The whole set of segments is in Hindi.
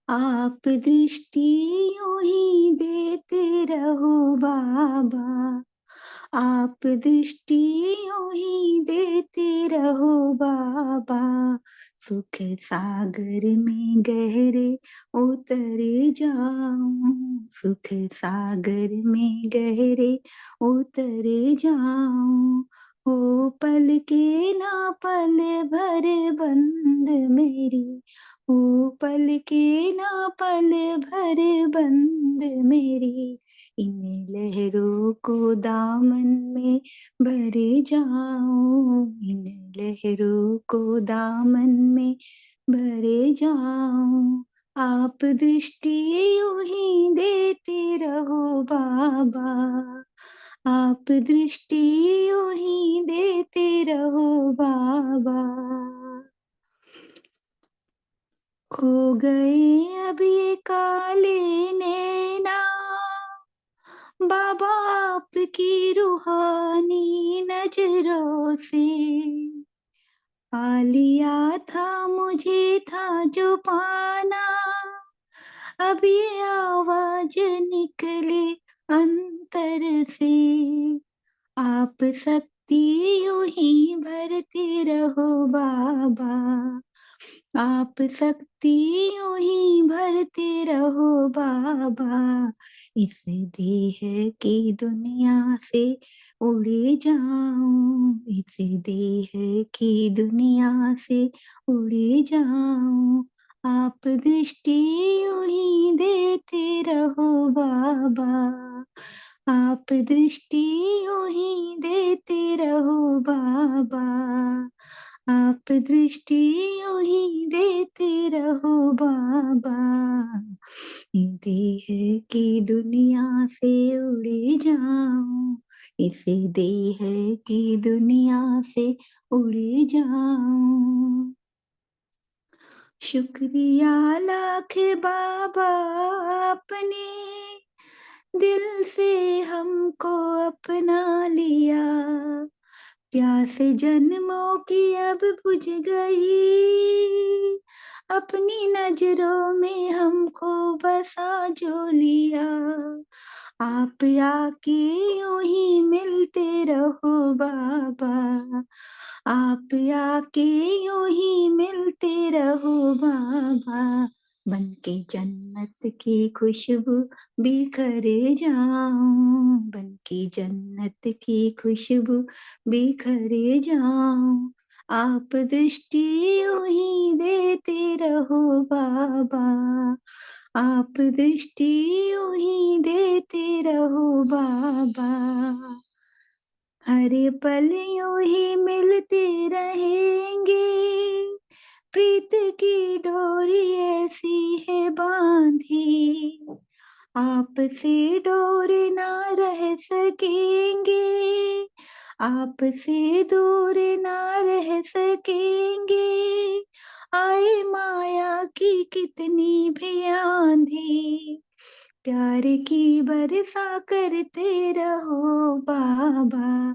आप दृष्टि यूं ही देते रहो बाबा, आप दृष्टि यूं ही देते रहो बाबा, सुख सागर में गहरे उतरे जाऊं, सुख सागर में गहरे उतरे जाऊं, हो पल के ना पल भर बंद मेरी, हो पल के ना पल भर बंद मेरी, इन लहरों को दामन में भरे जाऊं, इन लहरों को दामन में भरे जाऊं, आप दृष्टि यूं ही देते रहो बाबा, आप दृष्टि यूं ही देते रहो बाबा, खो गए अब ये काले नैना बाबा आपकी रूहानी नजरों से, पा लिया था मुझे था जो पाना, अब ये आवाज निकले अंतर से, आप शक्ति यूं ही भरते रहो बाबा, आप शक्ति यूं ही भरते रहो बाबा, इस देह की दुनिया से उड़े जाऊं, इस देह की दुनिया से उड़े जाऊं, आप दृष्टि यूं ही देते रहो बाबा, आप दृष्टि यूं ही देते रहो बाबा, आप दृष्टि यूं ही देते रहो बाबा, देह की दुनिया से उड़े जाऊं, इस देह की दुनिया से उड़े जाऊं, शुक्रिया लाख बाबा आपने दिल से हमको अपना लिया, प्यास जन्मों की अब बुझ गई, अपनी नजरों में हमको बसा जो लिया, आप आके यूं ही मिलते रहो बाबा, आप आके यूं ही मिलते रहो बाबा, बन के जन्नत की खुशबू बिखरे जाऊं, बन के जन्नत की खुशबू बिखरे जाऊं, आप दृष्टि यूं ही देते रहो बाबा, आप दृष्टि यूं ही देते रहो बाबा, हर पल यूं ही मिलते रहेंगे, प्रीत की डोरी ऐसी है बांधी, आपसे डोर ना रह सकेंगे, आपसे दूर ना रह सकेंगे, आए माया की कितनी भी आंधी, प्यार की बरसा करते रहो बाबा,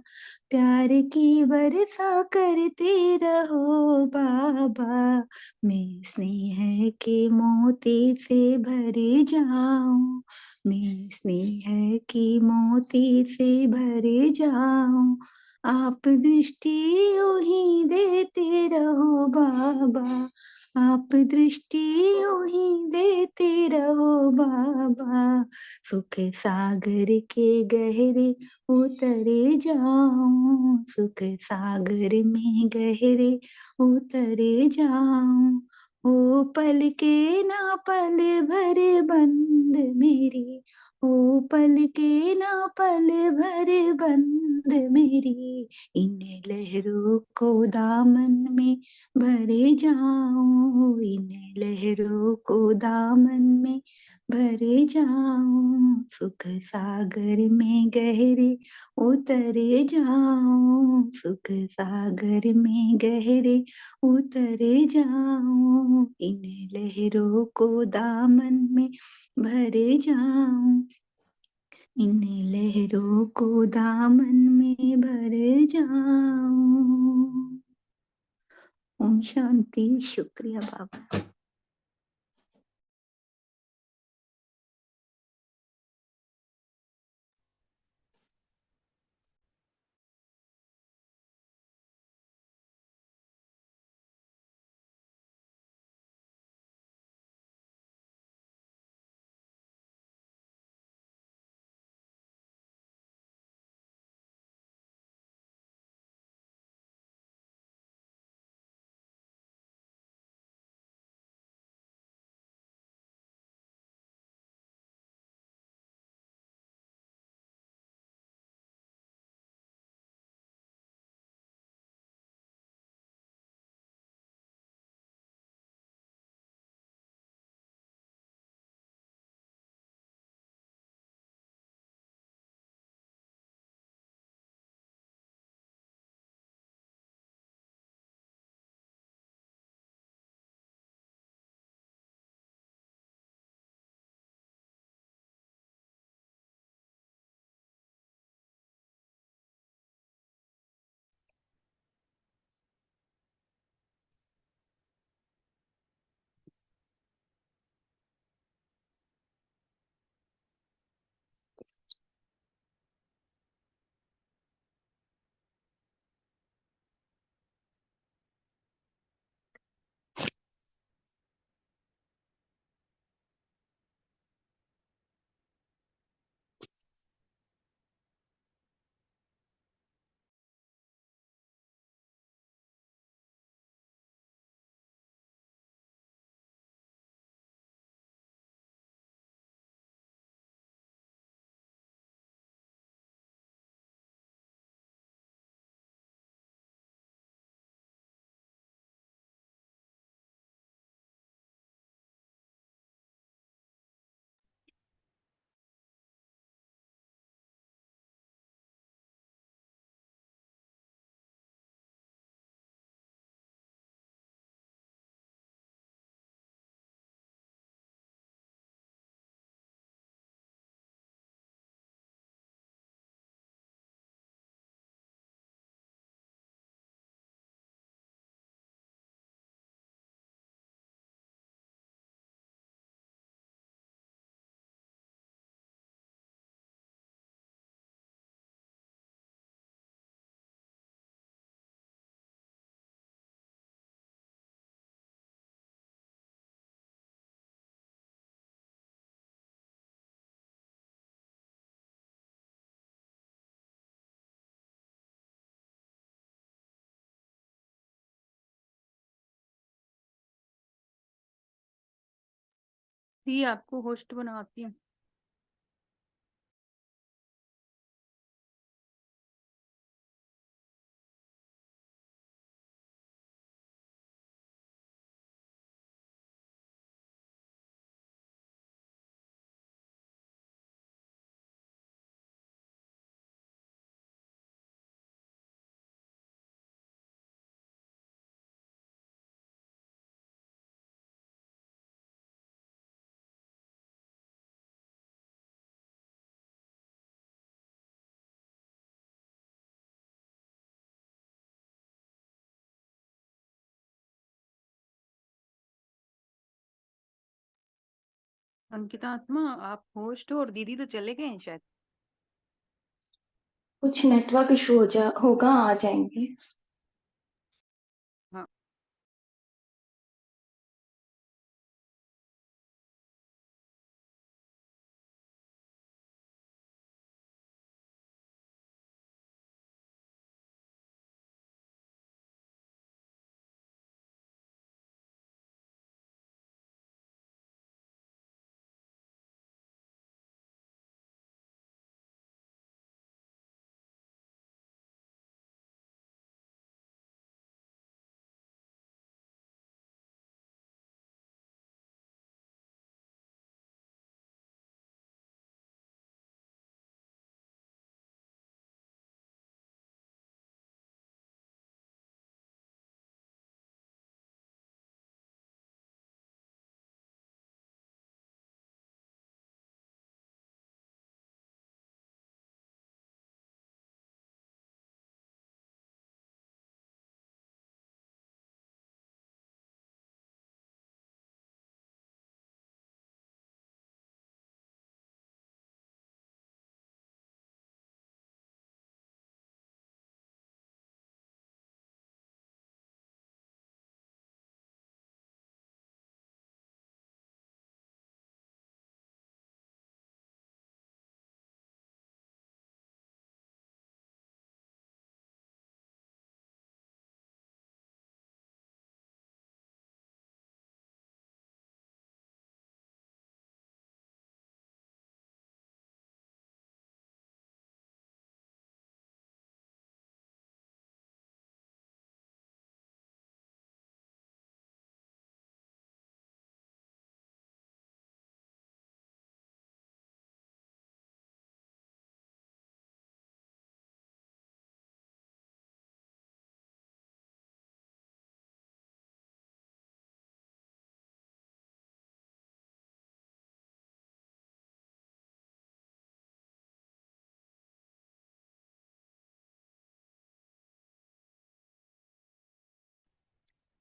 प्यार की बरसा करते रहो बाबा। मैं स्नेह के मोती से भर जाऊं, मैं स्नेह की मोती से भर जाऊं। आप दृष्टि यूं ही देते रहो बाबा, आप दृष्टि यूं ही देते रहो बाबा। सुख सागर के गहरे उतरे जाऊं, सुख सागर में गहरे उतरे जाऊं। ओ पल के ना पल भर बंद मेरी, ओ पल के ना पल भर बंद मेरी। इन लहरों को दामन में भरे जाऊं, इन लहरों को दामन में भरे जाऊं। सुख सागर में गहरे उतरे जाऊं, सुख सागर में गहरे उतरे जाऊं। इन लहरों को दामन में भरे जाऊं, इन लहरों को दामन में भर जाऊं। ओम शांति। शुक्रिया बाबा। दी आपको होस्ट बनाती हूँ। अंकिता आत्मा, आप होस्ट हो और दीदी तो चले गए हैं शायद। कुछ नेटवर्क इशू होगा, आ जाएंगे। हाँ।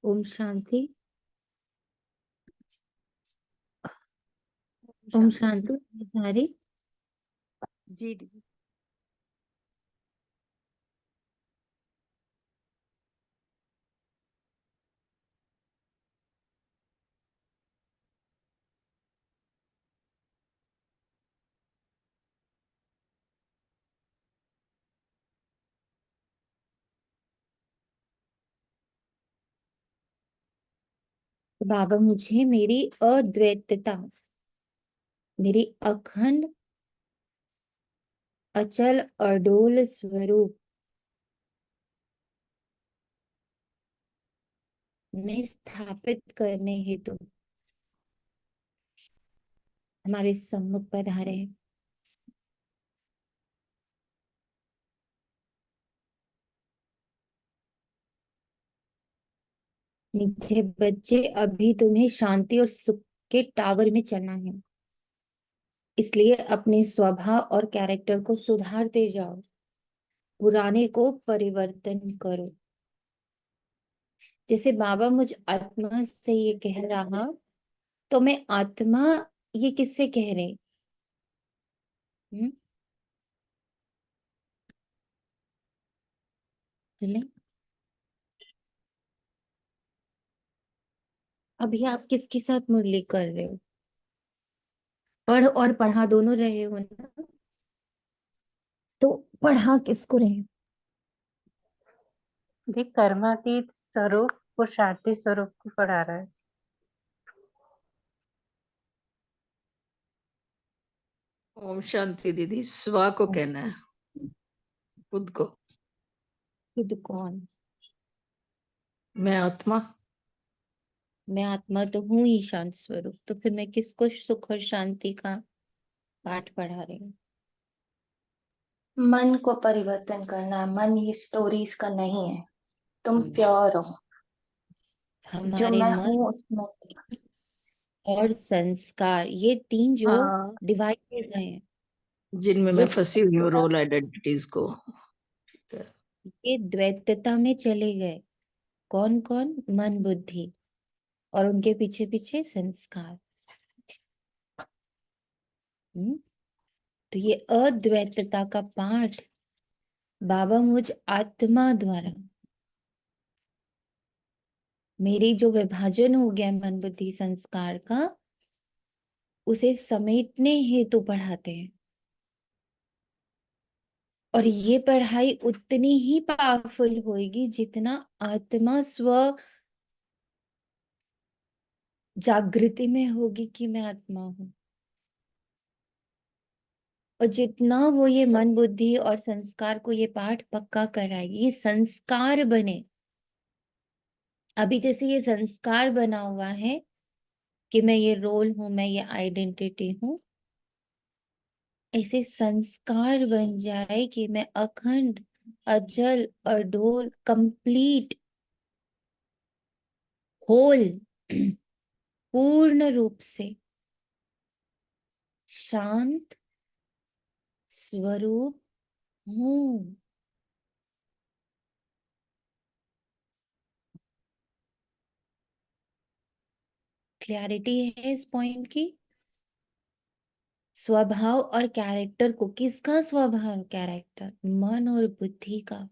ओम शांति। ओम शांति। शांति सारी। जी दीदी। तो बाबा मुझे मेरी अद्वैतता, मेरी अखंड अचल अडोल स्वरूप में स्थापित करने हेतु हमारे सम्मुख पधारे हैं। मीठे बच्चे, अभी तुम्हें शांति और सुख के टावर में चलना है, इसलिए अपने स्वभाव और कैरेक्टर को सुधारते जाओ, पुराने को परिवर्तन करो। जैसे बाबा मुझ आत्मा से ये कह रहा, तो मैं आत्मा ये किससे कह रहे? हम्म, बोले अभी आप किसके साथ मुरली कर रहे हो? पढ़ और पढ़ा दोनों रहे हो ना, तो पढ़ा किसको रहे हो? देख, कर्मातीत स्वरूप और शांति स्वरूप को पढ़ा रहा है। ओम शांति दीदी, स्व को कहना है, खुद को। खुद कौन? मैं आत्मा। मैं आत्मा तो हूं ही शांत स्वरूप, तो फिर मैं किसको सुख और शांति का पाठ पढ़ा रही हूँ? मन को परिवर्तन करना है। मन ये स्टोरीज का नहीं है। तुम प्योर हो। जो हमारे मैं मन हूँ उसमें। और संस्कार, ये तीन जो हाँ, डिवाइड हो गए हैं, जिनमें ये मैं फंसी हुई हूँ रोल आइडेंटिटीज को। ये द्वैतता में चले गए। कौन कौन? मन बुद्धि और उनके पीछे पीछे संस्कार। तो ये अद्वैतता का पाठ बाबा मुझ आत्मा द्वारा, मेरी जो विभाजन हो गया मन बुद्धि संस्कार का, उसे समेटने हेतु पढ़ाते हैं। और ये पढ़ाई उतनी ही पावरफुल होगी जितना आत्मा स्व जागृति में होगी कि मैं आत्मा हूं, और जितना वो ये मन बुद्धि और संस्कार को ये पाठ पक्का कराएगी, ये संस्कार बने। अभी जैसे ये संस्कार बना हुआ है कि मैं ये रोल हूं, मैं ये आइडेंटिटी हूं, ऐसे संस्कार बन जाए कि मैं अखंड अचल अडोल कंप्लीट होल पूर्ण रूप से शांत स्वरूप हूं। क्लैरिटी है इस पॉइंट की? स्वभाव और कैरेक्टर को, किसका स्वभाव कैरेक्टर? मन और बुद्धि का।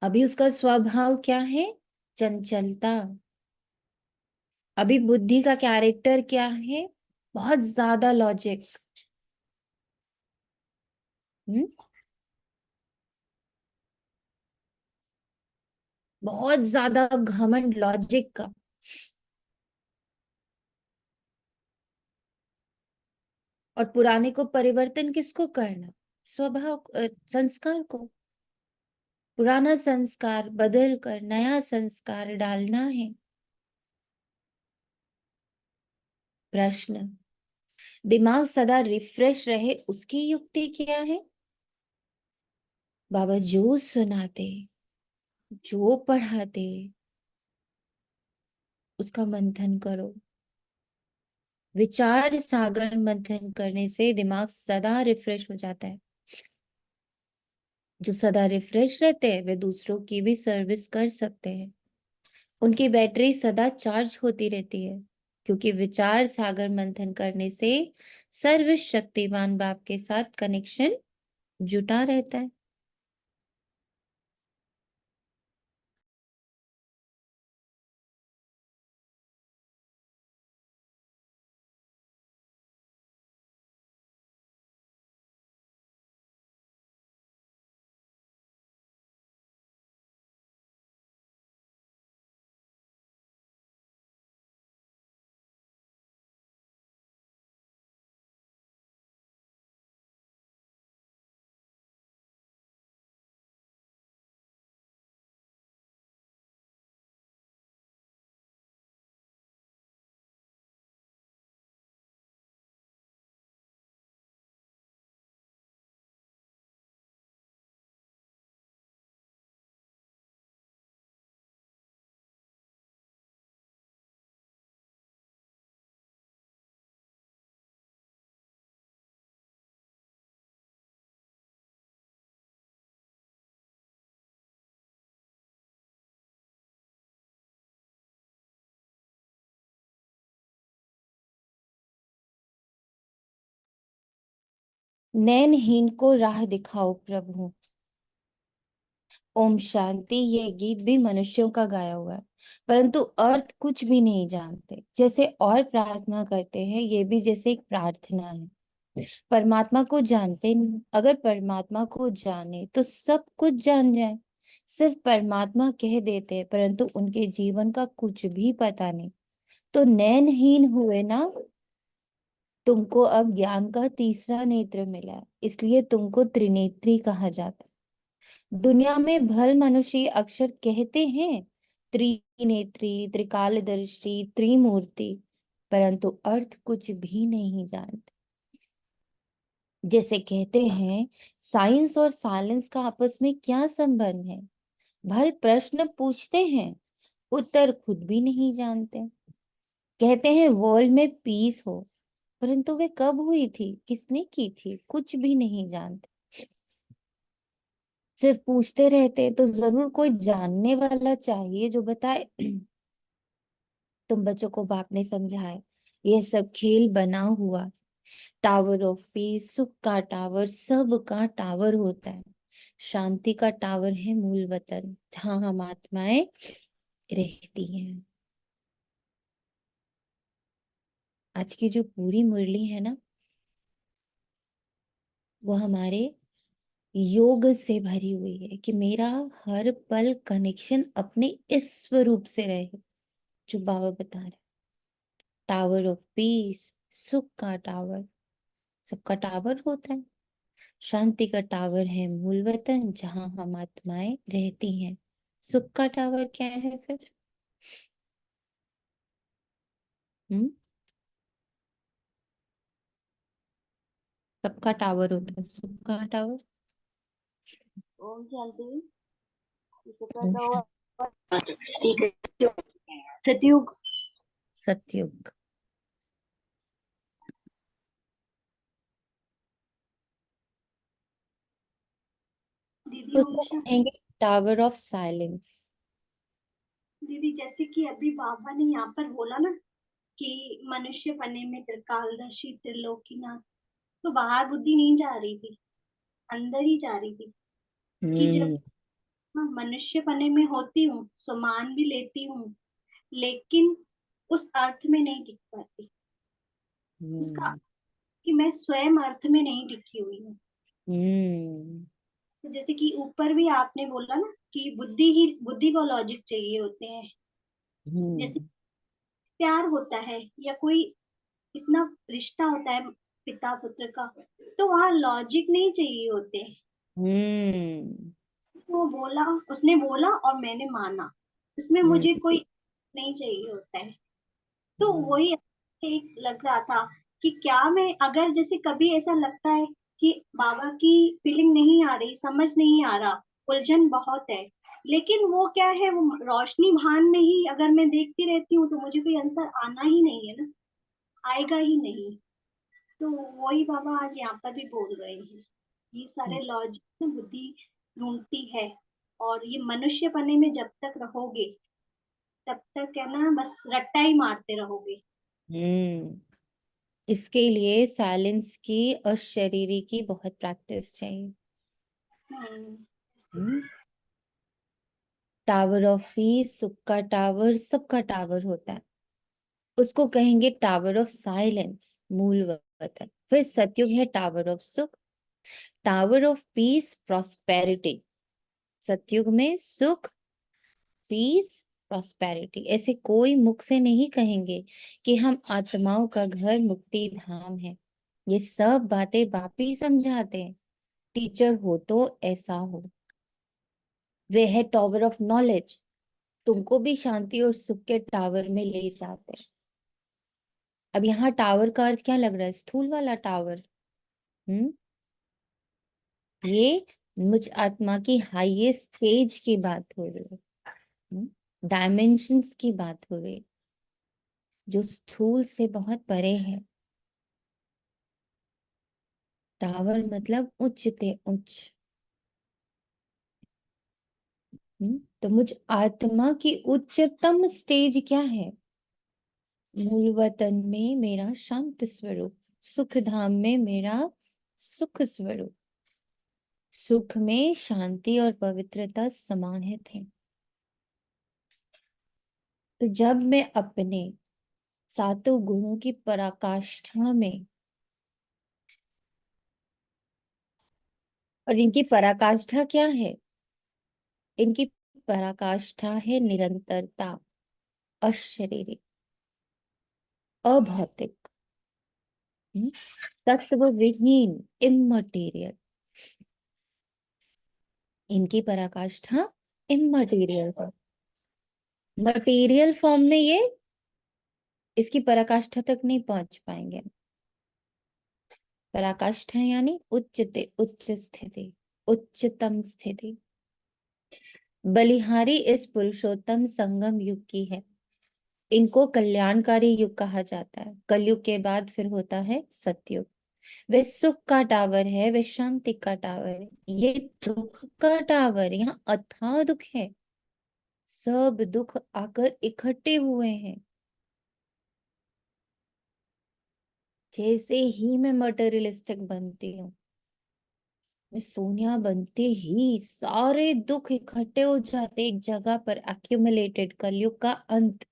अभी उसका स्वभाव क्या है? चंचलता। अभी बुद्धि का कैरेक्टर क्या है? बहुत ज्यादा लॉजिक। बहुत ज्यादा घमंड लॉजिक का। और पुराने को परिवर्तन किसको करना? स्वभाव संस्कार को। पुराना संस्कार बदल कर नया संस्कार डालना है। प्रश्न, दिमाग सदा रिफ्रेश रहे उसकी युक्ति क्या है? बाबा जो सुनाते, जो पढ़ाते, उसका मंथन करो। विचार सागर मंथन करने से दिमाग सदा रिफ्रेश हो जाता है। जो सदा रिफ्रेश रहते हैं वे दूसरों की भी सर्विस कर सकते हैं। उनकी बैटरी सदा चार्ज होती रहती है, क्योंकि विचार सागर मंथन करने से सर्वशक्तिमान बाप के साथ कनेक्शन जुटा रहता है। नैनहीन को राह दिखाओ प्रभु। ओम शांति। ये गीत भी मनुष्यों का गाया हुआ है, परंतु अर्थ कुछ भी नहीं जानते। जैसे और प्रार्थना करते हैं, ये भी जैसे एक प्रार्थना है। परमात्मा को जानते नहीं। अगर परमात्मा को जाने तो सब कुछ जान जाए। सिर्फ परमात्मा कह देते हैं, परंतु उनके जीवन का कुछ भी पता नहीं, तो नैनहीन हुए ना। तुमको अब ज्ञान का तीसरा नेत्र मिला है, इसलिए तुमको त्रिनेत्री कहा जाता है। दुनिया में भल मनुष्य अक्षर कहते हैं त्रिनेत्री, त्रिकालदर्शी, त्रिमूर्ति, परंतु अर्थ कुछ भी नहीं जानते। जैसे कहते हैं साइंस और साइलेंस का आपस में क्या संबंध है? भल प्रश्न पूछते हैं, उत्तर खुद भी नहीं जानते। कहते हैं वर्ल्ड में पीस हो, परंतु वे कब हुई थी, किसने की थी, कुछ भी नहीं जानते। सिर्फ पूछते रहते, तो जरूर कोई जानने वाला चाहिए जो बताए। तुम बच्चों को बाप ने समझाए, ये सब खेल बना हुआ टावर ऑफ पीस, सुख का टावर, सब का टावर होता है। शांति का टावर है मूल वतन, जहां हम आत्माएं रहती हैं। आज की जो पूरी मुरली है ना, वो हमारे योग से भरी हुई है कि मेरा हर पल कनेक्शन अपने इस स्वरूप से रहे, जो बाबा बता रहे। टावर ऑफ पीस, सुख का टावर, सबका टावर होता है। शांति का टावर है मूल वतन, जहां हम आत्माएं रहती हैं। सुख का टावर क्या है फिर? हम्म, सबका टावर होता है सुख का टावर। ओम शांति। ओम शांति। ठीक है। सतयुग। सतयुग। दीदी उसको कहेंगे टावर ऑफ साइलेंस। दीदी जैसे कि अभी बाबा ने यहाँ पर बोला ना कि मनुष्य बने में त्रिकालदर्शी त्रिलोकीनाथ, तो बाहर बुद्धि नहीं जा रही थी, अंदर ही जा रही थी कि जब मनुष्य बने में होती हूँ, सम्मान भी लेती हूँ, लेकिन उस अर्थ में नहीं टिक पाती। उसका कि मैं स्वयं अर्थ में नहीं टिकी हुई हूँ। तो जैसे कि ऊपर भी आपने बोला ना कि बुद्धि को लॉजिक चाहिए होते हैं। जैसे प्यार होता है या कोई इतना रिश्ता होता है पिता पुत्र का, तो वहाँ लॉजिक नहीं चाहिए होते। वो बोला, उसने बोला और मैंने माना, उसमें मुझे कोई नहीं चाहिए होता है। तो वही एक लग रहा था कि क्या मैं अगर जैसे कभी ऐसा लगता है कि बाबा की फीलिंग नहीं आ रही, समझ नहीं आ रहा, उलझन बहुत है, लेकिन वो क्या है, वो रोशनी भान में ही अगर मैं देखती रहती हूँ तो मुझे कोई आंसर आना ही नहीं है ना, आएगा ही नहीं। तो वही बाबा आज यहाँ पर भी बोल रहे हैं, ये सारे लॉजिक में बुद्धि ढूंढती है, और ये मनुष्य बने में जब तक रहोगे तब तक है ना बस रट्टा ही मारते रहोगे। इसके लिए साइलेंस की और शरीरी की बहुत प्रैक्टिस चाहिए। टावर ऑफ पीस, सुख का टावर, सबका टावर होता है। उसको कहेंगे टावर ऑफ साइलेंस, मूल वतन। फिर सतयुग है टावर ऑफ सुख, टावर ऑफ पीस, प्रॉस्पेरिटी। सतयुग में सुख, पीस, प्रॉस्पेरिटी। ऐसे कोई मुख से नहीं कहेंगे कि हम आत्माओं का घर मुक्ति धाम है। ये सब बातें बाप ही समझाते हैं। टीचर हो तो ऐसा हो। वे है टावर ऑफ नॉलेज, तुमको भी शांति और सुख के टावर में ले जाते हैं। अब यहाँ टावर का अर्थ क्या लग रहा है? स्थूल वाला टावर। ये मुझ आत्मा की हाईएस्ट स्टेज की बात हो रही है, डायमेंशंस की बात हो रही है, जो स्थूल से बहुत परे है। टावर मतलब उच्चते उच्च। तो मुझ आत्मा की उच्चतम स्टेज क्या है? मूल वतन में मेरा शांत स्वरूप, सुख धाम में मेरा सुख स्वरूप। सुख में शांति और पवित्रता समाहित है। तो जब मैं अपने सातों गुणों की पराकाष्ठा में, और इनकी पराकाष्ठा क्या है? इनकी पराकाष्ठा है निरंतरता, अशरीरी, अभौतिक, तत्व विहीन, इमटेरियल। इनकी पराकाष्ठा इमटेरियल है। मटेरियल फॉर्म में ये इसकी पराकाष्ठा तक नहीं पहुंच पाएंगे। पराकाष्ठा यानी उच्चते उच्च स्थिति, उच्चतम स्थिति। बलिहारी इस पुरुषोत्तम संगम युग की है। इनको कल्याणकारी युग कहा जाता है। कलयुग के बाद फिर होता है सतयुग। वे सुख का टावर है, वे शांति का टावर है। ये दुख का टावर, यहाँ अथाह दुख है। सब दुख आकर इकट्ठे हुए हैं। जैसे ही मैं मटेरियलिस्टिक बनती हूँ, मैं सोनिया बनते ही सारे दुख इकट्ठे हो जाते एक जगह पर, एक्यूमुलेटेड, कलयुग का अंत।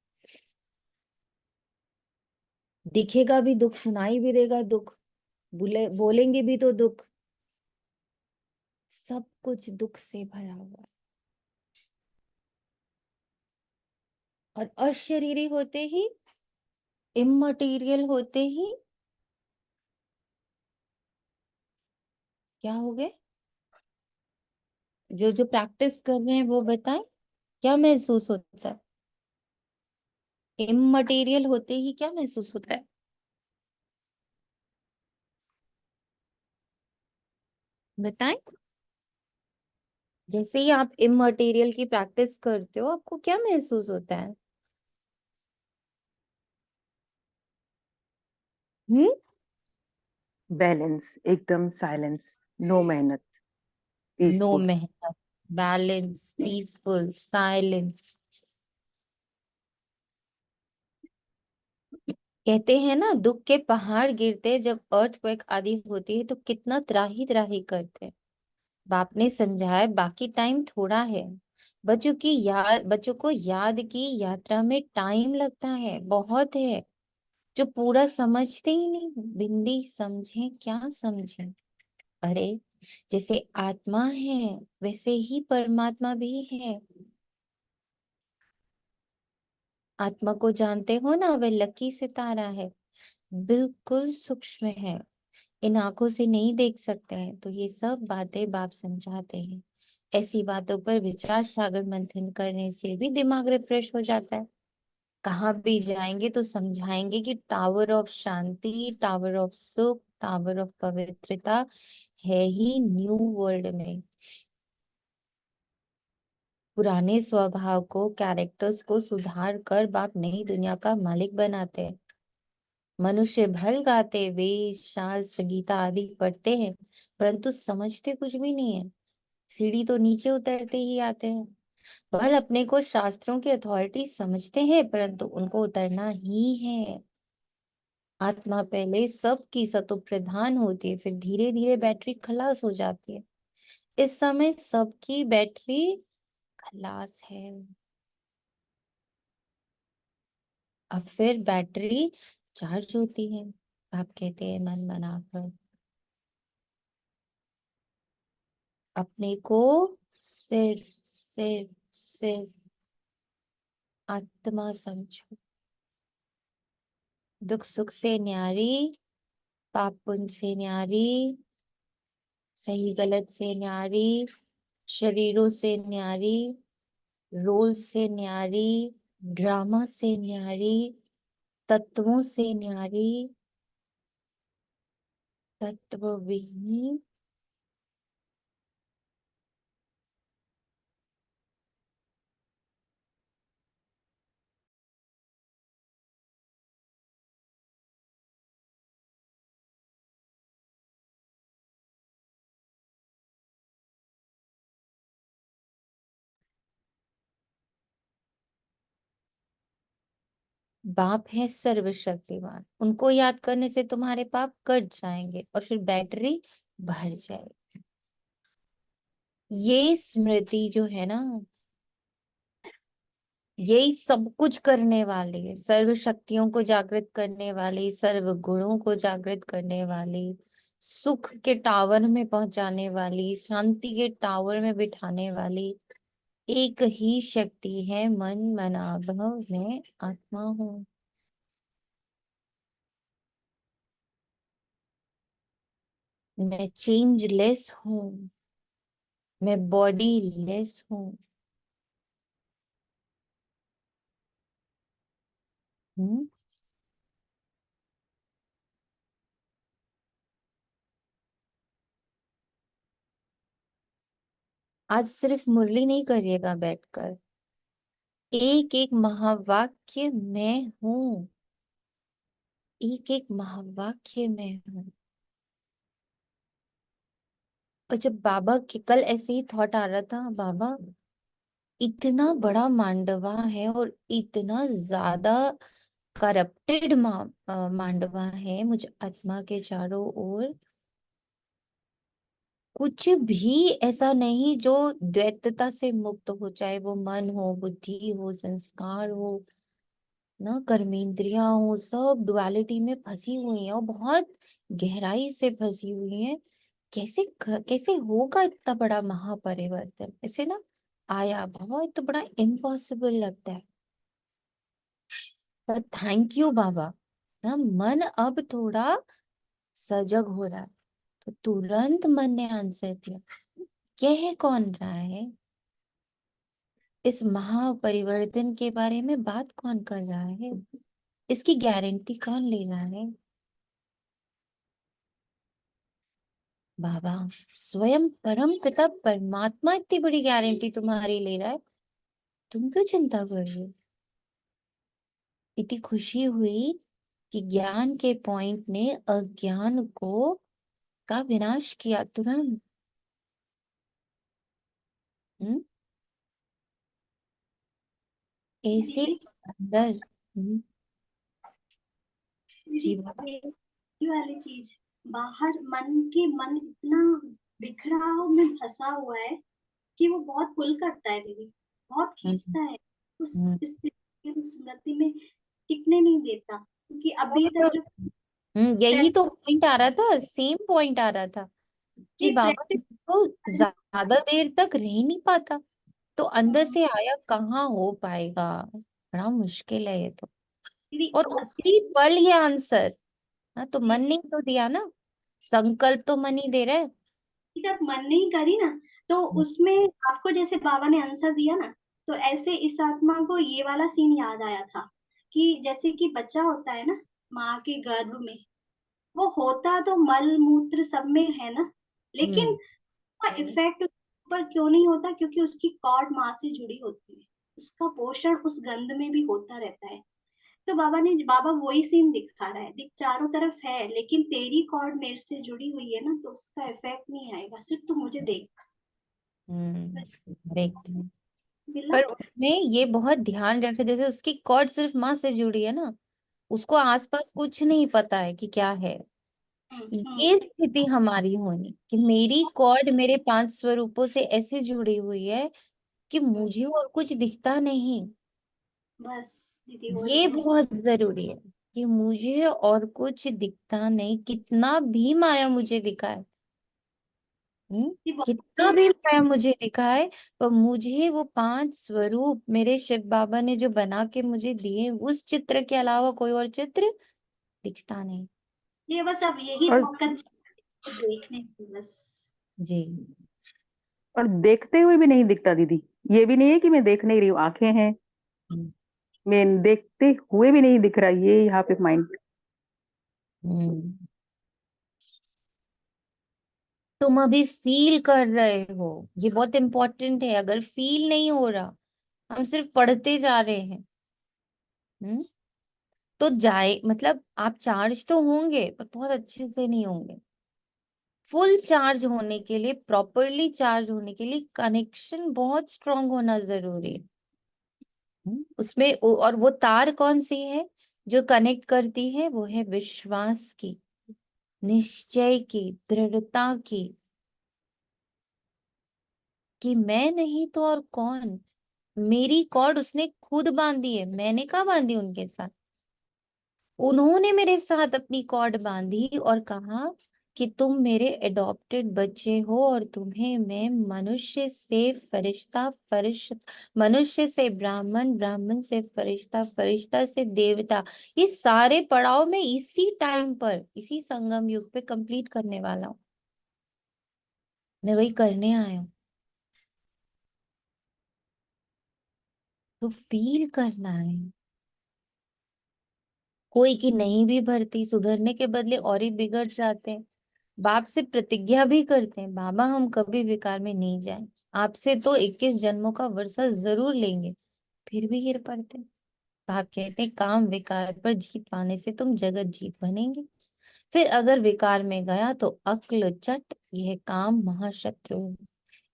दिखेगा भी दुख, सुनाई भी देगा दुख, बोलेंगे भी तो दुख, सब कुछ दुख से भरा हुआ है। और अशरीरी होते ही, इममटीरियल होते ही क्या हो गए? जो जो प्रैक्टिस कर रहे हैं वो बताएं, क्या महसूस होता है? इममटीरियल होते ही क्या महसूस होता है? बताएं। जैसे ही आप इममटीरियल की प्रैक्टिस करते हो, आपको क्या महसूस होता है? हम्म। बैलेंस, एकदम साइलेंस, नो मेहनत, नो पीसफुल। मेहनत, बैलेंस, पीसफुल, साइलेंस। कहते हैं ना, दुख के पहाड़ गिरते जब अर्थक्वेक आदि होती है तो कितना त्राही त्राही करते हैं। बाप ने समझाया बाकी टाइम थोड़ा है, बच्चों को याद की यात्रा में टाइम लगता है, बहुत है, जो पूरा समझते ही नहीं। बिंदी समझे क्या समझे? अरे, जैसे आत्मा है वैसे ही परमात्मा भी है। आत्मा को जानते हो ना, वह लकी सितारा है, बिल्कुल सूक्ष्म है, इन आंखों से नहीं देख सकते हैं। तो ये सब बातें बाप समझाते हैं। ऐसी बातों पर विचार सागर मंथन करने से भी दिमाग रिफ्रेश हो जाता है। कहाँ भी जाएंगे तो समझाएंगे कि tower of Shanti, tower of सुख, टावर ऑफ पवित्रता है ही न्यू वर्ल्ड में। पुराने स्वभाव को, कैरेक्टर्स को सुधार कर बाप नई दुनिया का मालिक बनाते हैं। मनुष्य भल गाते, वेद शास्त्र गीता आदि पढ़ते हैं, परंतु समझते कुछ भी नहीं है। सीढ़ी तो नीचे उतरते ही आते हैं। भल अपने को शास्त्रों की अथॉरिटी समझते हैं, परंतु उनको उतरना ही है। आत्मा पहले सबकी सतो प्रधान होती है, फिर धीरे धीरे बैटरी खलास हो जाती है। इस समय सबकी बैटरी खलास है। अब फिर बैटरी चार्ज होती है। आप कहते हैं मन बनाकर अपने को सिर्फ सिर्फ सिर्फ आत्मा समझो। दुख सुख से न्यारी, पाप पुण्य से न्यारी, सही गलत से न्यारी, शरीरों से न्यारी, रोल से न्यारी, ड्रामा से न्यारी, तत्वों से न्यारी, तत्वविहीन। बाप है सर्वशक्तिमान, उनको याद करने से तुम्हारे पाप कट जाएंगे और फिर बैटरी भर जाएगी। ये स्मृति जो है ना, यही सब कुछ करने वाली है, सर्व शक्तियों को जागृत करने वाली, सर्व गुणों को जागृत करने वाली, सुख के टावर में पहुंचाने वाली, शांति के टावर में बिठाने वाली एक ही शक्ति है। मन मनाभव में आत्मा हूँ। मैं चेंजलेस हूँ, मैं बॉडी लेस हूँ। हम्म? आज सिर्फ मुरली नहीं करिएगा बैठकर, एक एक महावाक्य मैं हूँ, एक एक महावाक्य मैं हूँ। और जब बाबा के कल ऐसे ही थॉट आ रहा था, बाबा इतना बड़ा मांडवा है और इतना ज्यादा करप्टेड मांडवा है, मुझ आत्मा के चारों ओर कुछ भी ऐसा नहीं जो द्वैतता से मुक्त हो, चाहे वो मन हो, बुद्धि हो, संस्कार हो, ना कर्मेंद्रियां हो, सब डुअलिटी में फंसी हुई है और बहुत गहराई से फंसी हुई है। कैसे होगा इतना बड़ा महापरिवर्तन? ऐसे ना आया बहुत बड़ा इम्पॉसिबल लगता है, पर थैंक यू बाबा ना, मन अब थोड़ा सजग हो रहा है। तो तुरंत मन ने आंसर दिया, कह कौन रहा है? इस महापरिवर्तन के बारे में बात कौन कर रहा है? इसकी गारंटी कौन ले रहा है? बाबा स्वयं परम पिता परमात्मा इतनी बड़ी गारंटी तुम्हारी ले रहा है, तुम क्यों चिंता कर रहे हो? इतनी खुशी हुई कि ज्ञान के पॉइंट ने अज्ञान को का विनाश किया तुरंत। ऐसे दीदी अंदर जी बाबा। दीदी ये वाली चीज, बाहर मन इतना बिखराव में फंसा हुआ है कि वो बहुत पुल करता है दीदी, बहुत खींचता है उस हम्म, स्थिति में, उस स्मृति में टिकने नहीं देता, क्योंकि अभी तक जो यही तो पॉइंट आ रहा था, सेम पॉइंट आ रहा था कि बाबा प्रैक्टिस तो ज्यादा देर तक रह नहीं पाता, तो अंदर से आया कहाँ हो पाएगा, बड़ा मुश्किल है ये तो। दीदी और उसी पल ये आंसर, हाँ तो मन ने तो दिया ना, संकल्प तो मन ही दे रहा है। जब मन नहीं करी ना, तो उसमें आपको जैसे बाबा ने आंसर दिया ना, तो ऐसे इस आत्मा को ये वाला सीन याद आया था कि जैसे कि बच्चा होता है ना माँ के गर्भ में, वो होता तो मल मूत्र सब में है ना, लेकिन का इफेक्ट ऊपर क्यों नहीं होता? क्योंकि उसकी कॉर्ड माँ से जुड़ी होती है, उसका पोषण उस गंध में भी होता रहता है। तो बाबा वही सीन दिखा रहा है, दिख चारों तरफ है, लेकिन तेरी कॉर्ड मेरे से जुड़ी हुई है ना, तो उसका इफेक्ट नहीं आएगा, सिर्फ तू मुझे देख। करेक्ट। मिला। पर उसमें ये बहुत ध्यान रखे, जैसे उसकी कॉर्ड सिर्फ माँ से जुड़ी है ना, उसको आसपास कुछ नहीं पता है कि क्या है। हम्म। ये स्थिति हमारी होनी कि मेरी कॉर्ड मेरे 5 स्वरूपों से ऐसे जुड़ी हुई है कि मुझे और कुछ दिखता नहीं। बस दीदी वही ये है। बहुत जरूरी है कि मुझे और कुछ दिखता नहीं, कितना भी माया मुझे दिखाए, कि कितना भी माया मुझे दिखाए, पर मुझे वो 5 स्वरूप मेरे शिव बाबा ने जो बना के मुझे दिए, उस चित्र के अलावा कोई और चित्र दिखता नहीं। ये बस अब यही और ताकत देखने की बस। जी। और देखते हुए भी नहीं दिखता दीदी, ये भी नहीं है कि मैं देख नहीं रही हूँ, आंखें हैं, हम्म मैं देखते हुए भी नहीं दिख रहा, ये यहाँ पे माइंड। हम्म। तुम अभी फील कर रहे हो, ये बहुत इंपॉर्टेंट है। अगर फील नहीं हो रहा, हम सिर्फ पढ़ते जा रहे हैं, हम्म तो जाए मतलब आप चार्ज तो होंगे पर बहुत अच्छे से नहीं होंगे। फुल चार्ज होने के लिए, प्रॉपरली चार्ज होने के लिए कनेक्शन बहुत स्ट्रांग होना जरूरी है। उसमें और वो तार कौन सी है जो कनेक्ट करती है? वो है विश्वास की, निश्चय की, दृढ़ता की, कि मैं नहीं तो और कौन। मेरी कॉर्ड उसने खुद बांधी है, मैंने कहा बांधी उनके साथ। उन्होंने मेरे साथ अपनी कॉर्ड बांधी और कहा कि तुम मेरे एडॉप्टेड बच्चे हो और तुम्हें मैं मनुष्य से फरिश्ता, मनुष्य से ब्राह्मण, ब्राह्मण से फरिश्ता, फरिश्ता से देवता, ये सारे पड़ाव में इसी टाइम पर, इसी संगम युग पे कंप्लीट करने वाला हूँ। मैं वही करने आया हूँ। तो फील करना है। कोई की नहीं भी भरती, सुधरने के बदले और ही बिगड़ जाते हैं। बाप से प्रतिज्ञा भी करते हैं, बाबा हम कभी विकार में नहीं जाएं, आपसे तो 21 जन्मों का वर्षा जरूर लेंगे, फिर भी गिर पड़ते हैं। बाप कहते हैं काम विकार पर जीत पाने से तुम जगत जीत बनेंगे। फिर अगर विकार में गया तो अक्ल चट, यह काम महाशत्रु है।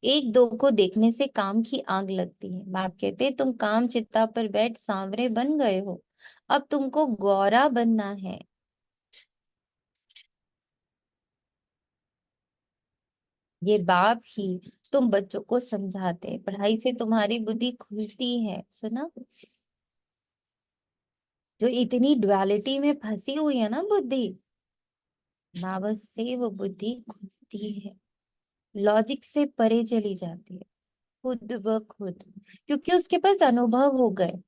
एक दो को देखने से काम की आग लगती है। बाप कहते हैं तुम काम चिता पर बैठ सांवरे बन गए हो, अब तुमको गौरा बनना है। ये बाप ही तुम बच्चों को समझाते हैं, पढ़ाई से तुम्हारी बुद्धि खुलती है। सुना, जो इतनी ड्युअलिटी में फंसी हुई है ना बुद्धि, बाबा से वो बुद्धि खुलती है, लॉजिक से परे चली जाती है, खुद ब खुद, क्योंकि उसके पास अनुभव हो गए।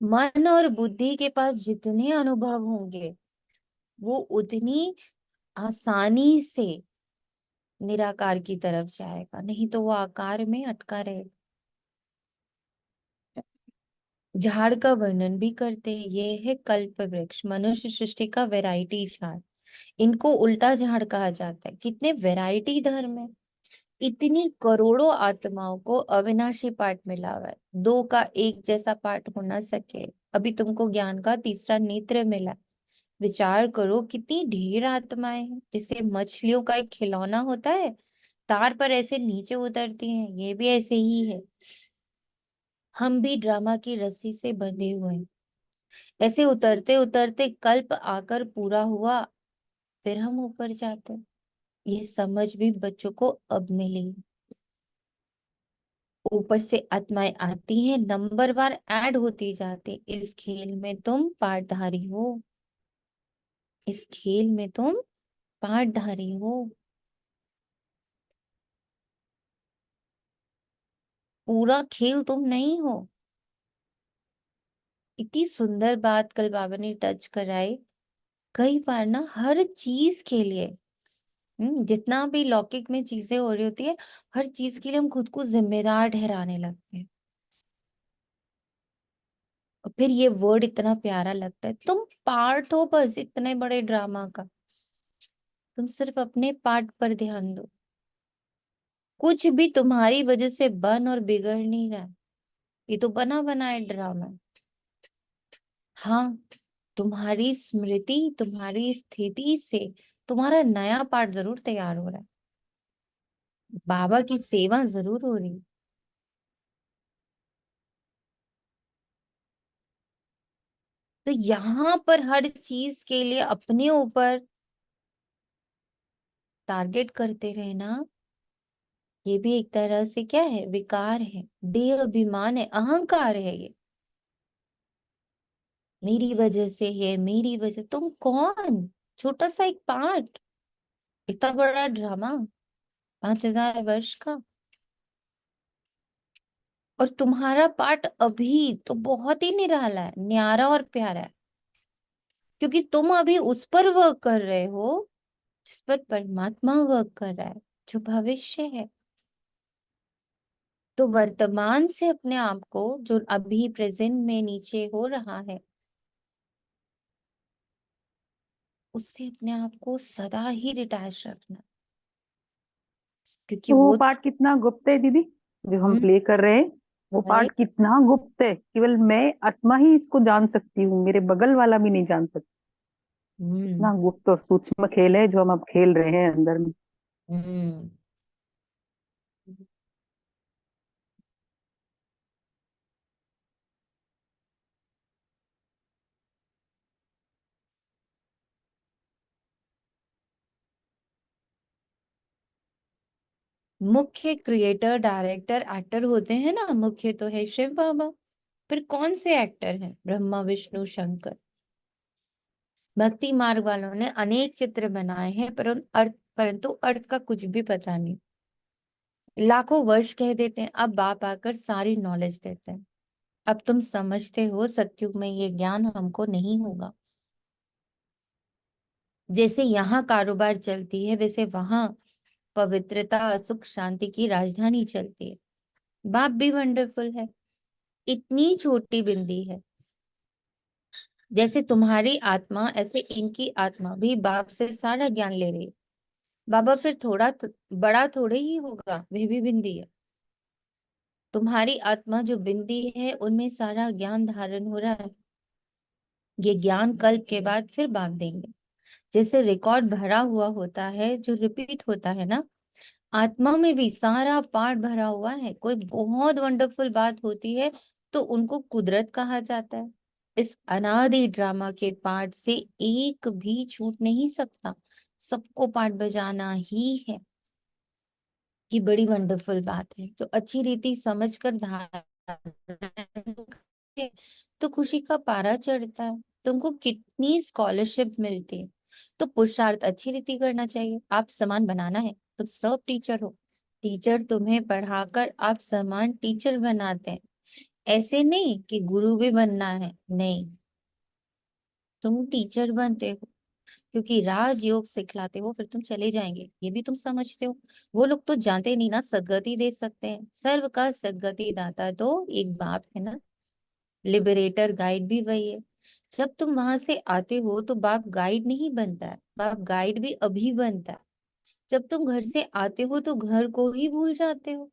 मन और बुद्धि के पास जितने अनुभव होंगे वो उतनी आसानी से निराकार की तरफ जाएगा, नहीं तो वो आकार में अटका रहेगा। झाड़ का वर्णन भी करते हैं, ये है कल्प वृक्ष, मनुष्य सृष्टि का वैरायटी झाड़। इनको उल्टा झाड़ कहा जाता है। कितने वैरायटी धर्म है, इतनी करोड़ों आत्माओं को अविनाशी पाठ मिला हुआ है, दो का एक जैसा पाठ हो ना सके। अभी तुमको ज्ञान का तीसरा नेत्र मिला। विचार करो कितनी ढेर आत्माएं हैं, जिससे मछलियों का एक खिलौना होता है, तार पर ऐसे नीचे उतरती हैं, ये भी ऐसे ही है। हम भी ड्रामा की रस्सी से बंधे हुए हैं, ऐसे उतरते उतरते कल्प आकर पूरा हुआ, फिर हम ऊपर जाते हैं। ये समझ भी बच्चों को अब मिली। ऊपर से आत्माएं आती हैं, नंबरवार ऐड होती जाती। इस खेल में तुम पार्टधारी हो, इस खेल में तुम पार्टधारी हो। पूरा खेल तुम नहीं हो। इतनी सुंदर बात कल बाबा ने टच कराई। कई बार ना हर चीज के लिए, जितना भी लौकिक में चीजें हो रही होती है, हर चीज के लिए हम खुद को जिम्मेदार ठहराने लगते हैं। और फिर ये वर्ड इतना प्यारा लगता है, तुम पार्ट हो बस इतने बड़े ड्रामा का। तुम सिर्फ अपने पार्ट पर ध्यान दो। कुछ भी तुम्हारी वजह से बन और बिगड़ नहीं रहा है। ये तो बना बनाया ड्रामा है। हाँ, तुम्हारी स्मृति, तुम्हारी स्थिति से तुम्हारा नया पार्ट जरूर तैयार हो रहा है, बाबा की सेवा जरूर हो रही है। तो यहाँ पर हर चीज के लिए अपने ऊपर टारगेट करते रहना, ये भी एक तरह से क्या है, विकार है, देह अभिमान है, अहंकार है। ये मेरी वजह से, ये मेरी वजह, तुम कौन, छोटा सा एक पार्ट, इतना बड़ा ड्रामा 5000 वर्ष का। और तुम्हारा पार्ट अभी तो बहुत ही निराला है, न्यारा और प्यारा है, क्योंकि तुम अभी उस पर वर्क कर रहे हो जिस पर परमात्मा वर्क कर रहा है, जो भविष्य है। तो वर्तमान से अपने आप को, जो अभी प्रेजेंट में नीचे हो रहा है, उससे अपने आप को सदा ही डिटैच रखना, क्योंकि तो वो वो पार्ट कितना गुप्त है दीदी, जो हम हम्म, प्ले कर रहे हैं, वो अरे पार्ट कितना गुप्त है, केवल मैं आत्मा ही इसको जान सकती हूँ, मेरे बगल वाला भी नहीं जान सकता। हम्म इतना गुप्त और सूक्ष्म खेल है जो हम अब खेल रहे हैं अंदर में। हम्म मुख्य क्रिएटर, डायरेक्टर, एक्टर होते हैं ना, मुख्य तो है शिव बाबा, फिर कौन से एक्टर हैं, ब्रह्मा विष्णु शंकर। भक्ति मार्ग वालों ने अनेक चित्र बनाए हैं, परंतु अर्थ का कुछ भी पता नहीं। लाखों वर्ष कह देते हैं, अब बाप आकर सारी नॉलेज देते हैं। अब तुम समझते हो सतयुग में ये ज्ञान हमको नहीं होगा। जैसे यहाँ कारोबार चलती है, वैसे वहां पवित्रता, सुख, शांति की राजधानी चलती है। बाप भी वंडरफुल है, इतनी छोटी बिंदी है। जैसे तुम्हारी आत्मा, ऐसे इनकी आत्मा भी बाप से सारा ज्ञान ले रही है। बाबा फिर बड़ा थोड़े ही होगा, वह भी बिंदी है। तुम्हारी आत्मा जो बिंदी है, उनमें सारा ज्ञान धारण हो रहा है। ये ज्ञान कल्प के बाद फिर बाप देंगे। जैसे रिकॉर्ड भरा हुआ होता है जो रिपीट होता है ना, आत्मा में भी सारा पार्ट भरा हुआ है। कोई बहुत वंडरफुल बात होती है तो उनको कुदरत कहा जाता है। इस अनादि ड्रामा के पार्ट से एक भी छूट नहीं सकता, सबको पार्ट बजाना ही है। ये बड़ी वंडरफुल बात है। तो अच्छी रीति समझकर धारण करके तो खुशी का पारा चढ़ता है। तुमको कितनी स्कॉलरशिप मिलती है, तो पुरुषार्थ अच्छी रीति करना चाहिए। आप समान बनाना है, तुम सब टीचर हो, टीचर तुम्हें पढ़ाकर आप समान टीचर बनाते हैं। ऐसे नहीं कि गुरु भी बनना है, नहीं, तुम टीचर बनते हो क्योंकि राजयोग सिखलाते हो, फिर तुम चले जाएंगे, ये भी तुम समझते हो। वो लोग तो जानते नहीं ना सदगति दे सकते हैं। सर्व का सदगति दाता तो एक बाप है ना, लिबरेटर गाइड भी वही है। जब तुम वहां से आते हो तो बाप गाइड नहीं बनता है, बाप गाइड भी अभी बनता है। जब तुम घर से आते हो तो घर को ही भूल जाते हो।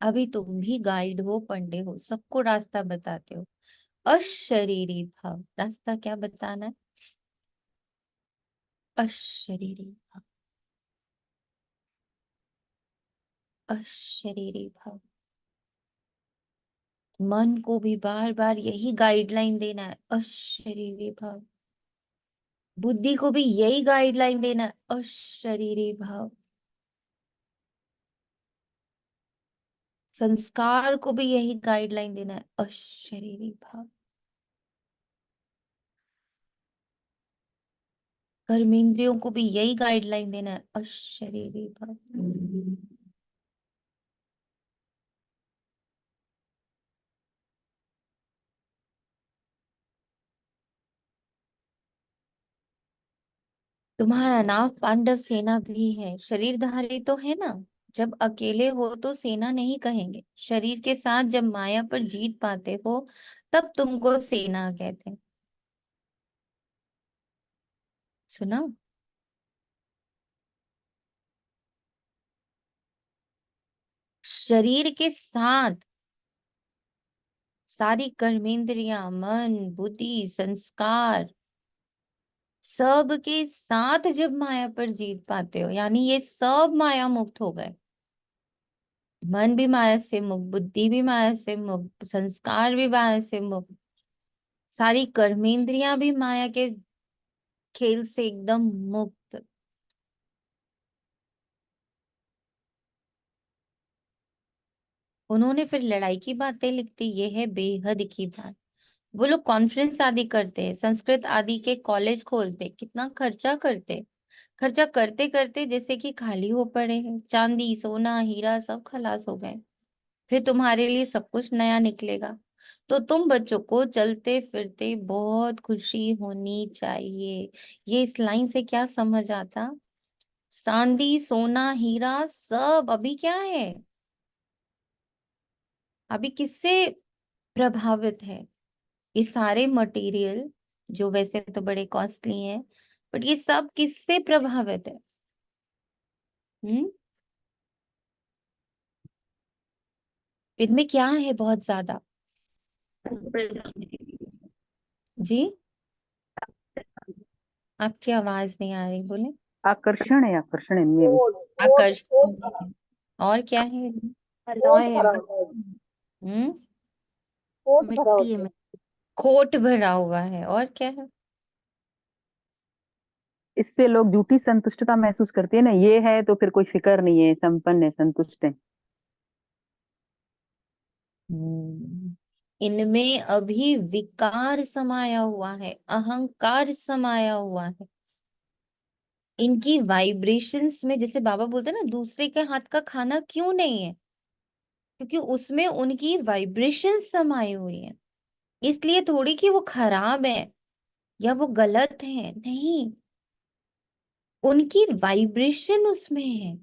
अभी तुम भी गाइड हो, पंडे हो, सबको रास्ता बताते हो। अशरीरी भाव, रास्ता क्या बताना है? अशरीरी भाव, अशरीरी भाव। मन को भी बार बार यही गाइडलाइन देना है, अशरीरी भाव। बुद्धि को भी यही गाइडलाइन देना है, अशरीरी भाव। संस्कार को भी यही गाइडलाइन देना है, अशरीरी भाव। कर्मेंद्रियों को भी यही गाइडलाइन देना है, अशरीरी भाव। तुम्हारा नाम पांडव सेना भी है, शरीरधारी तो है ना। जब अकेले हो तो सेना नहीं कहेंगे, शरीर के साथ जब माया पर जीत पाते हो तब तुमको सेना कहते हैं। सुना? शरीर के साथ सारी कर्मेंद्रियां, मन, बुद्धि, संस्कार, सब के साथ जब माया पर जीत पाते हो, यानी ये सब माया मुक्त हो गए। मन भी माया से मुक्त, बुद्धि भी माया से मुक्त, संस्कार भी माया से मुक्त, सारी कर्मेंद्रियां भी माया के खेल से एकदम मुक्त। उन्होंने फिर लड़ाई की बातें लिखती, ये है बेहद की बात। वो लोग कॉन्फ्रेंस आदि करते, संस्कृत आदि के कॉलेज खोलते, कितना खर्चा करते, खर्चा करते करते जैसे कि खाली हो पड़े हैं। चांदी, सोना, हीरा सब खलास हो गए, फिर तुम्हारे लिए सब कुछ नया निकलेगा। तो तुम बच्चों को चलते फिरते बहुत खुशी होनी चाहिए। ये इस लाइन से क्या समझ आता? चांदी, सोना, हीरा सब अभी क्या है, अभी किससे प्रभावित है? ये सारे मटेरियल जो वैसे तो बड़े कॉस्टली हैं, बट ये सब किससे प्रभावित है? हम्म, इनमें क्या है बहुत ज्यादा? जी, आपकी आवाज नहीं आ रही, बोले। आकर्षण है इनमें भी। आकर्षण, और क्या है? हम्म, मिट्टी है खोट भरा हुआ है, और क्या है? इससे लोग झूठी संतुष्टता महसूस करते हैं ना, ये है तो फिर कोई फिक्र नहीं है, संपन्न है, संतुष्ट है। इनमें अभी विकार समाया हुआ है, अहंकार समाया हुआ है। इनकी वाइब्रेशंस में, जैसे बाबा बोलते हैं ना, दूसरे के हाथ का खाना क्यों नहीं है, क्योंकि उसमें उनकी वाइब्रेशन समाई हुई है। इसलिए थोड़ी कि वो खराब है या वो गलत है, नहीं, उनकी वाइब्रेशन उसमें है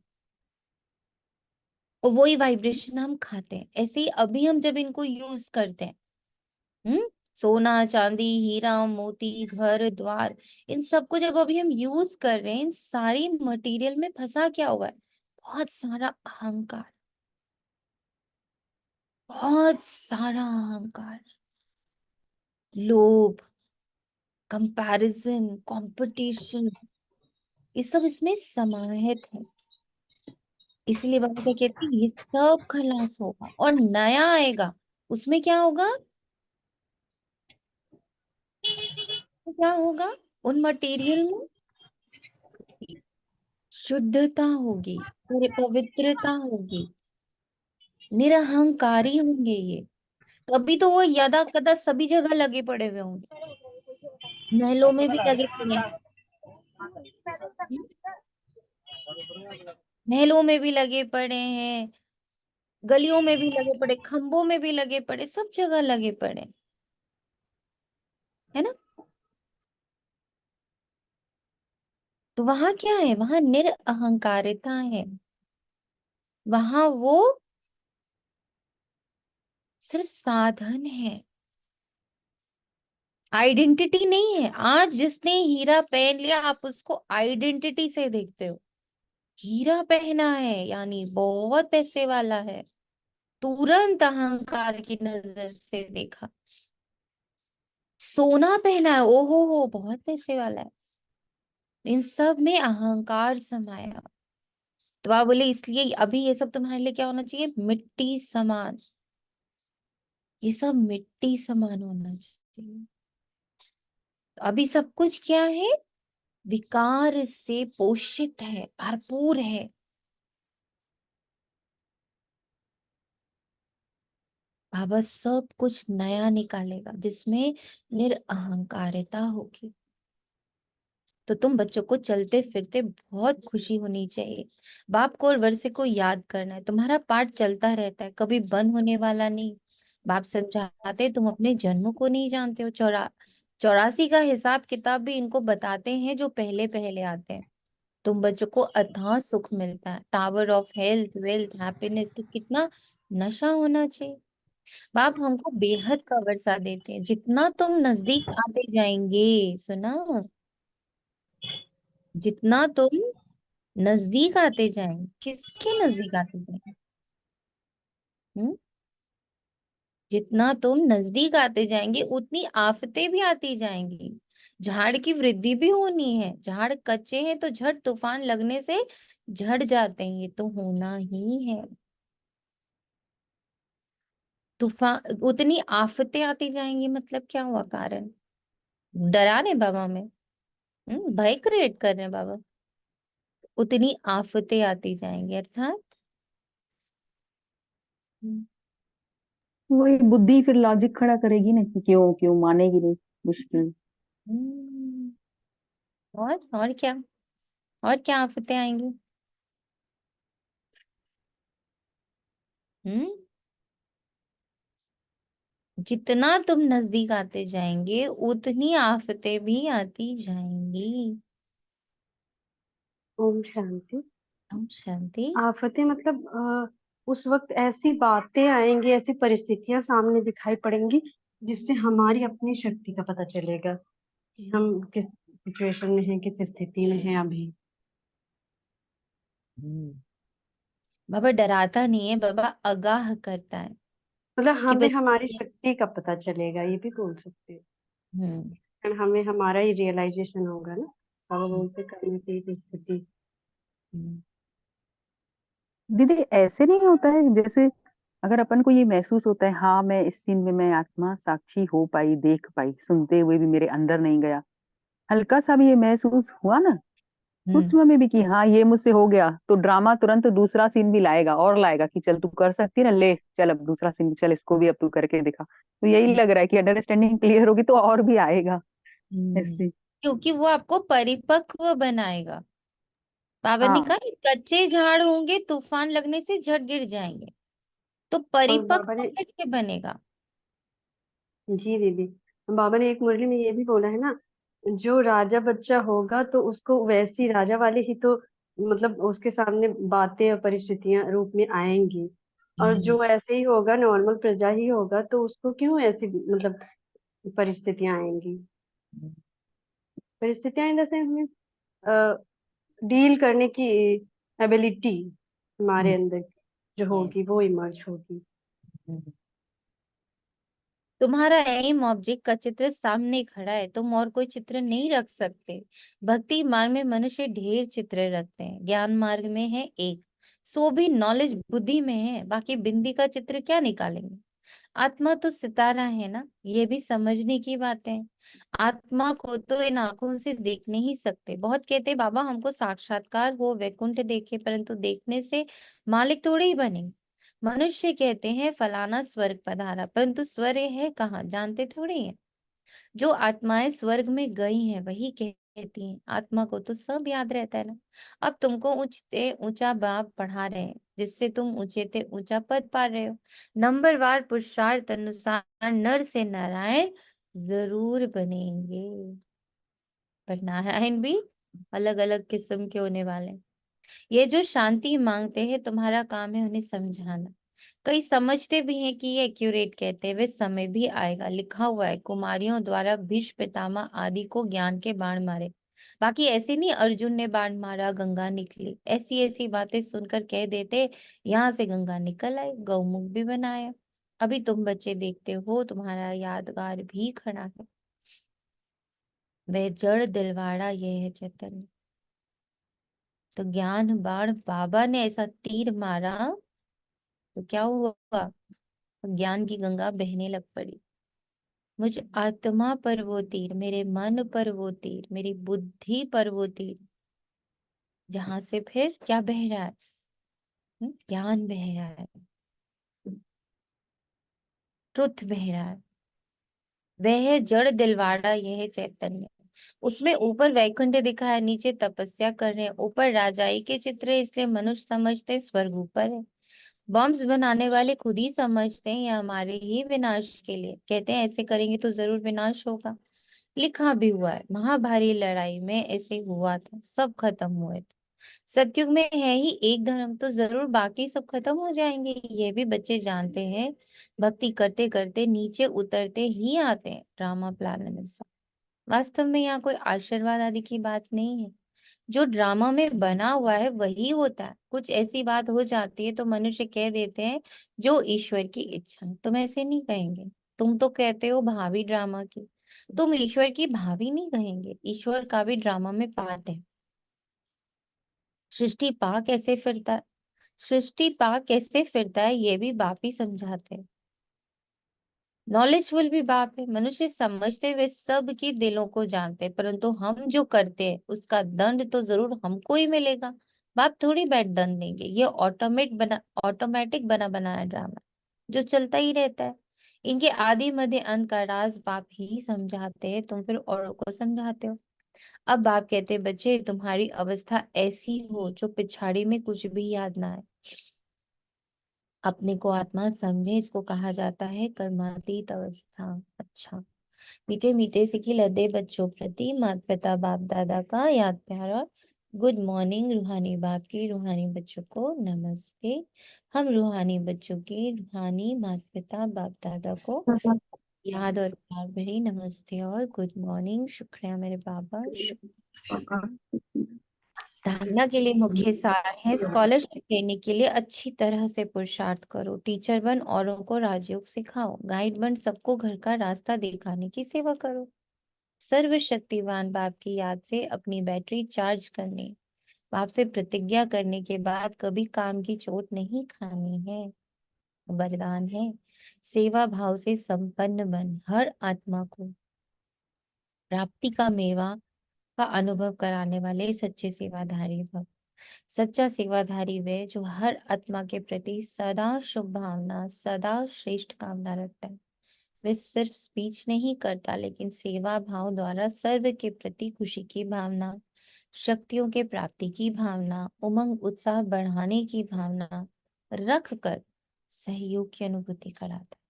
और वही वाइब्रेशन हम खाते हैं। ऐसे ही अभी हम जब इनको यूज करते हैं, सोना, चांदी, हीरा, मोती, घर द्वार, इन सबको जब अभी हम यूज कर रहे हैं, इन सारी मटेरियल में फंसा क्या हुआ है? बहुत सारा अहंकार, बहुत सारा अहंकार, लोभ, कंपैरिजन, कंपटीशन, ये सब इसमें समाहित है। इसलिए बाबा क्या कहते हैं, ये सब खलास होगा और नया आएगा। उसमें क्या होगा? तो क्या होगा उन मटेरियल में? शुद्धता होगी, पवित्रता होगी, निरहंकारी होंगे ये। तभी तो वो यदा कदा सभी जगह लगे पड़े हुए होंगे, महलों में भी लगे पड़े हैं, महलों में भी लगे पड़े हैं, गलियों में भी लगे पड़े, खंभों में भी लगे पड़े, सब जगह लगे पड़े, है ना। तो वहां क्या है? वहां निरअहंकारिता है, वहां वो सिर्फ साधन है, आइडेंटिटी नहीं है। आज जिसने हीरा पहन लिया आप उसको आइडेंटिटी से देखते हो, हीरा पहना है यानी बहुत पैसे वाला है, तुरंत अहंकार की नजर से देखा। सोना पहना है, ओहो हो बहुत पैसे वाला है, इन सब में अहंकार समाया। तो आप बोले इसलिए अभी ये सब तुम्हारे लिए क्या होना चाहिए? मिट्टी समान, ये सब मिट्टी समान होना चाहिए। तो अभी सब कुछ क्या है? विकार से पोषित है, भरपूर है। बाबा सब कुछ नया निकालेगा जिसमें निरअहंकारिता होगी। तो तुम बच्चों को चलते फिरते बहुत खुशी होनी चाहिए। बाप को और वर्षे को याद करना है, तुम्हारा पाठ चलता रहता है, कभी बंद होने वाला नहीं। बाप समझाते तुम अपने जन्म को नहीं जानते हो। 84 का हिसाब किताब भी इनको बताते हैं जो पहले पहले आते हैं। तुम बच्चों को अथाह सुख मिलता है, tower of health wealth happiness. तो कितना नशा होना चाहिए। बाप हमको बेहद का वर्षा देते हैं, जितना तुम नजदीक आते जाएंगे, सुना, जितना तुम नजदीक आते जाएंगे, किसके नजदीक आते जाएंगे? हम्म, जितना तुम नजदीक आते जाएंगे उतनी आफतें भी आती जाएंगी। झाड़ की वृद्धि भी होनी है, झाड़ कच्चे हैं तो झट तूफान लगने से झड़ जाते हैं, ये तो होना ही है। तूफान, उतनी आफतें आती जाएंगी, मतलब क्या हुआ कारण? डरा रहे बाबा में, भय क्रिएट कर रहे हैं बाबा। उतनी आफतें आती जाएंगी अर्थात हम्म, वही बुद्धि फिर लॉजिक खड़ा करेगी ना कि क्यों क्यों, मानेगी नहीं, मुश्किल। हम्म, और क्या, और क्या आफतें आएंगी? हम्म, जितना तुम नजदीक आते जाएंगे उतनी आफतें भी आती जाएंगी। ओम शांति। ओम शांति। आफतें मतलब उस वक्त ऐसी बातें आएंगी, ऐसी परिस्थितियां सामने दिखाई पड़ेंगी जिससे हमारी अपनी शक्ति का पता चलेगा कि हम किस सिचुएशन में हैं, किस स्थिति में हैं अभी। बाबा डराता नहीं है, बाबा आगाह करता है मतलब कि हमें हमारी बच्चे। शक्ति का पता चलेगा, ये भी बोल सकते हैं। हम्म और हमें हमारा ही रियलाइजेशन होगा ना। बाबा बोलते करने की स्थिति। हम्म दीदी ऐसे नहीं होता है जैसे अगर अपन को ये महसूस होता है, हाँ मैं इस सीन में मैं आत्मा साक्षी हो पाई, देख पाई, सुनते हुए भी मेरे अंदर नहीं गया, हल्का सा भी ये महसूस हुआ ना हम्म सूक्ष्म में भी कि हाँ ये मुझसे हो गया, तो ड्रामा तुरंत दूसरा सीन भी लाएगा और लाएगा कि चल तू कर सकती है ना, ले चल अब दूसरा सीन, चल इसको भी अब तू करके दिखा। तो यही लग रहा है कि अंडरस्टैंडिंग क्लियर होगी तो और भी आएगा हम्म। ऐसे। क्योंकि वो आपको परिपक्व बनाएगा। बाबा ने हाँ। कहा कच्चे झाड़ होंगे, तूफान लगने से झट गिर जाएंगे, तो और बाबा परिपक्व ने, कैसे बनेगा? जी दीदी, बाबा ने एक मुरली में ये भी बोला है ना, जो राजा बच्चा होगा तो उसको वैसी राजा वाले ही तो मतलब उसके सामने बातें और परिस्थितियां रूप में आएंगी। और हम्म जो ऐसे ही होगा, नॉर्मल प्रजा ही होगा, तो उसको क्यों ऐसी मतलब परिस्थितियां आएंगी। परिस्थितियां इन द सेंस में डील करने की एबिलिटी हमारे हम्म, अंदर जो yes, होगी वो इमर्ज होगी। हम्म। तुम्हारा एम ऑब्जेक्ट का चित्र सामने खड़ा है, तुम और कोई चित्र नहीं रख सकते। भक्ति मार्ग में मनुष्य ढेर चित्र रखते हैं, ज्ञान मार्ग में है एक, सो भी नॉलेज बुद्धि में है, बाकी बिंदी का चित्र क्या निकालेंगे? आत्मा तो सितारा है ना, ये भी समझने की बात है। आत्मा को तो इन आंखों से देख नहीं सकते। बहुत कहते हैं बाबा हमको साक्षात्कार हो, वैकुंठ देखे, परंतु देखने से मालिक थोड़े ही बनेंगे। मनुष्य कहते हैं फलाना स्वर्ग पधारा, परंतु स्वर्ग है कहाँ जानते थोड़ी हैं। जो आत्माएं स्वर्ग में गई हैं वही कहती हैं। आत्मा को तो सब याद रहता है ना। अब तुमको ऊंचते ऊंचा बाप पढ़ा रहे हैं, जिससे तुम ऊंचे ते ऊंचा पद पा रहे हो। नंबरवार पुरुषार्थ अनुसार नर से नारायण जरूर बनेंगे, पर नारायण भी अलग अलग किस्म के होने वाले हैं। ये जो शांति मांगते हैं, तुम्हारा काम है उन्हें समझाना। कई समझते भी हैं कि ये एक्यूरेट कहते हैं, वे समय भी आएगा। लिखा हुआ है कुमारियों द्वारा भीष्म पितामह आदि को ज्ञान के बाण मारे। बाकी ऐसे नहीं अर्जुन ने बाण मारा गंगा निकली, ऐसी ऐसी बातें सुनकर कह देते यहाँ से गंगा निकल आई, गौमुख भी बनाया। अभी तुम बच्चे देखते हो, तुम्हारा यादगार भी खड़ा है। वह जड़ दिलवाड़ा ये है चैतन्य। तो ज्ञान बाण बाबा ने ऐसा तीर मारा तो क्या हुआ, ज्ञान की गंगा बहने लग पड़ी। मुझ आत्मा पर वो तीर, मेरे मन पर वो तीर, मेरी बुद्धि पर वो तीर, जहां से फिर क्या बह रहा है, ज्ञान बह रहा है, ट्रुथ बह रहा है। वह है जड़ दिलवाड़ा, यह है चैतन्य। उसमें ऊपर वैकुंठ दिखा है, नीचे तपस्या कर रहे हैं। ऊपर राजाई के चित्र है, इसलिए मनुष्य समझते स्वर्ग ऊपर है। बॉम्ब्स बनाने वाले खुद ही समझते हैं ये हमारे ही विनाश के लिए, कहते हैं ऐसे करेंगे तो जरूर विनाश होगा। लिखा भी हुआ है महाभारी लड़ाई में ऐसे हुआ था, सब खत्म हुए थे। सतयुग में है ही एक धर्म, तो जरूर बाकी सब खत्म हो जाएंगे, ये भी बच्चे जानते हैं। भक्ति करते करते नीचे उतरते ही आते हैं ड्रामा प्लान अनुसार। वास्तव में यहाँ कोई आशीर्वाद आदि की बात नहीं है। जो ड्रामा में बना हुआ है वही होता है। कुछ ऐसी बात हो जाती है तो मनुष्य कह देते हैं जो ईश्वर की इच्छा। तुम ऐसे नहीं कहेंगे, तुम तो कहते हो भावी ड्रामा की, तुम ईश्वर की भावी नहीं कहेंगे। ईश्वर का भी ड्रामा में पार्ट है। सृष्टि पा कैसे फिरता है, सृष्टि पा कैसे फिरता है ये भी बाप ही समझाते हैं। नॉलेजफुल भी बाप है। मनुष्य समझते हुए सबकी दिलों को जानते हैं, परंतु हम जो करते हैं उसका दंड तो जरूर हमको ही मिलेगा। बाप थोड़ी बैठ दंड देंगे, ये ऑटोमेटिक बना बनाया ड्रामा जो चलता ही रहता है। इनके आदि मध्य अंत का राज बाप ही समझाते हैं, तुम फिर औरों को समझाते हो। अब बाप कहते हैं बच्चे तुम्हारी अवस्था ऐसी हो जो पिछाड़ी में कुछ भी याद ना आए। अपने को आत्मा समझे, इसको कहा जाता है कर्मातीत अवस्था। अच्छा, मीठे मीठे से खिलते बच्चों प्रति माता पिता बाप दादा का याद प्यार और गुड मॉर्निंग। रूहानी बाप की रूहानी बच्चों को नमस्ते। हम रूहानी बच्चों के रूहानी माता पिता बाप दादा को याद और प्यार भरी नमस्ते और गुड मॉर्निंग। शुक्रिया मेरे बाबा। धारणा के लिए मुख्य सार है, स्कॉलरशिप लेने के लिए अच्छी तरह से पुरुषार्थ करो, टीचर बन औरों को राजयोग सिखाओ, गाइड बन सबको घर का रास्ता दिखाने की सेवा करो। सर्वशक्तिवान बाप की याद से अपनी बैटरी चार्ज करने, बाप से प्रतिज्ञा करने के बाद कभी काम की चोट नहीं खानी है। वरदान है सेवा भाव से संपन्न बन हर आत्मा को प्राप्ति का मेवा का अनुभव कराने वाले सच्चे सेवाधारी भव। सच्चा सेवाधारी वे जो हर आत्मा के प्रति सदा शुभ भावना, सदा श्रेष्ठ कामना रखता है। वे सिर्फ स्पीच नहीं करता, लेकिन सेवा भाव द्वारा सर्व के प्रति खुशी की भावना, शक्तियों के प्राप्ति की भावना, उमंग उत्साह बढ़ाने की भावना रख कर सहयोग की अनुभूति कराता है।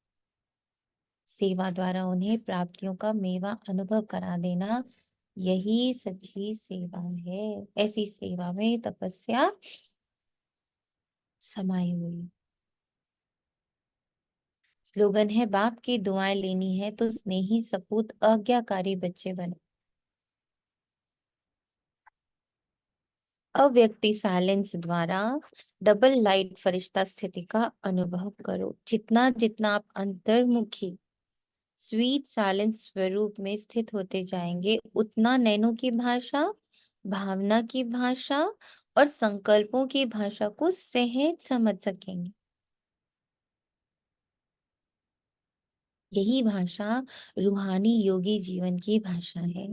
सेवा द्वारा उन्हें प्राप्तियों का मेवा अनुभव करा देना, यही सच्ची सेवा है। ऐसी सेवा में तपस्या समाई हुई। स्लोगन है बाप की दुआएं लेनी है तो स्नेही सपूत आज्ञाकारी बच्चे बने। अव्यक्ति साइलेंस द्वारा डबल लाइट फरिश्ता स्थिति का अनुभव करो। जितना जितना आप अंतर्मुखी स्वीट साइलेंस स्वरूप में स्थित होते जाएंगे, उतना नैनों की भाषा, भावना की भाषा और संकल्पों की भाषा को सहज समझ सकेंगे। यही भाषा रूहानी योगी जीवन की भाषा है।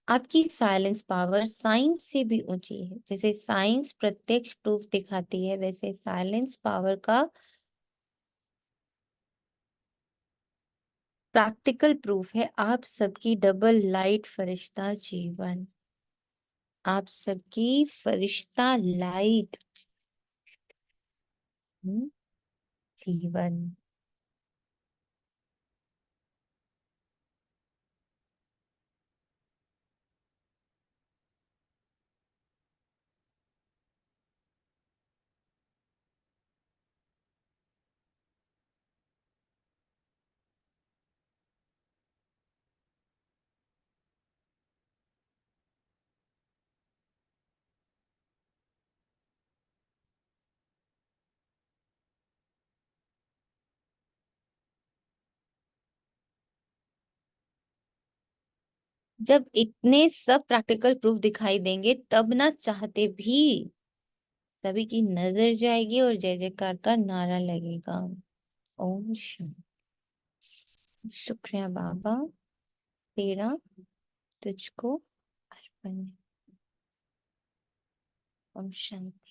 आपकी साइलेंस पावर साइंस से भी ऊंची है। जैसे साइंस प्रत्यक्ष प्रूफ दिखाती है, वैसे साइलेंस पावर का प्रैक्टिकल प्रूफ है आप सबकी डबल लाइट फरिश्ता जीवन। आप सबकी फरिश्ता लाइट जीवन। जब इतने सब प्रैक्टिकल प्रूफ दिखाई देंगे तब ना चाहते भी सभी की नजर जाएगी और जय जयकार का नारा लगेगा। ओम शांति। शुक्रिया बाबा, तेरा तुझको अर्पण। ओम शांति।